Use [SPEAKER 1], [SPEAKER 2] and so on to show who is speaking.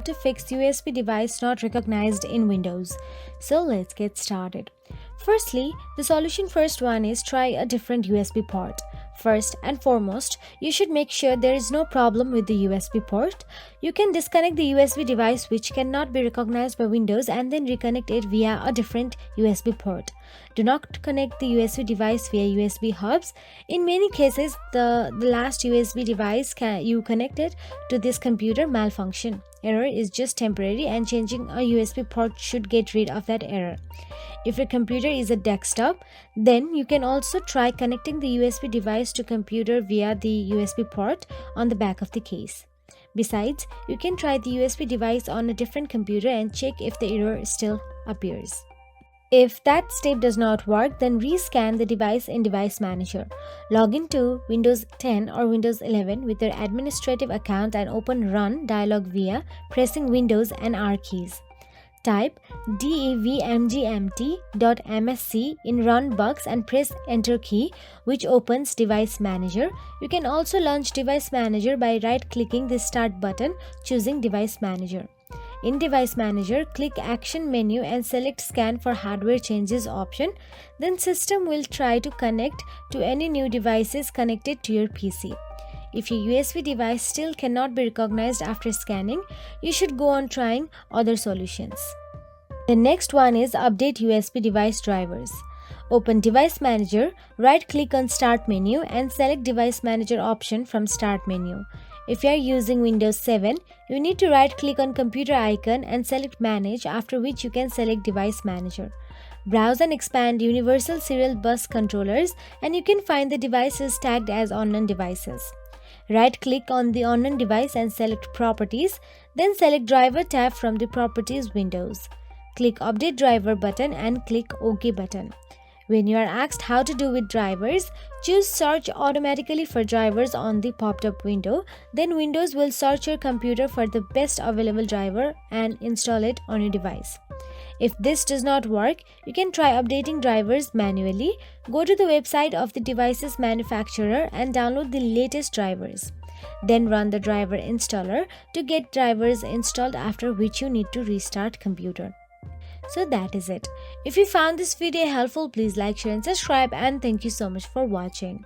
[SPEAKER 1] to fix USB device not recognized in Windows. So let's get started. Firstly, the solution first one is try a different USB port. First and foremost, you should make sure there is no problem with the USB port. You can disconnect the USB device which cannot be recognized by Windows and then reconnect it via a different USB port. Do not connect the USB device via USB hubs. In many cases, the last USB device you connected to this computer malfunction. Error is just temporary and changing a USB port should get rid of that error. If your computer is a desktop, then you can also try connecting the USB device to computer via the USB port on the back of the case. Besides, you can try the USB device on a different computer and check if the error still appears. If that step does not work, then rescan the device in Device Manager. Log into Windows 10 or Windows 11 with your administrative account and open Run dialog via pressing Windows and R keys. Type devmgmt.msc in Run box and press Enter key, which opens Device Manager. You can also launch Device Manager by right-clicking the Start button, choosing Device Manager. In Device Manager, click Action menu and select Scan for Hardware Changes option. Then System will try to connect to any new devices connected to your PC. If your USB device still cannot be recognized after scanning, you should go on trying other solutions. The next one is Update USB device drivers. Open Device Manager, right-click on Start menu and select Device Manager option from Start menu. If you are using Windows 7, you need to right-click on Computer icon and select Manage, after which you can select Device Manager. Browse and expand Universal Serial Bus Controllers and you can find the devices tagged as unknown devices. Right-click on the unknown device and select Properties, then select Driver tab from the Properties windows. Click Update Driver button and click OK button. When you are asked how to do with drivers, choose Search automatically for drivers on the popped-up window. Then Windows will search your computer for the best available driver and install it on your device. If this does not work, you can try updating drivers manually. Go to the website of the device's manufacturer and download the latest drivers. Then run the driver installer to get drivers installed, after which you need to restart computer. So that is it. If you found this video helpful, please like, share and subscribe, and thank you so much for watching.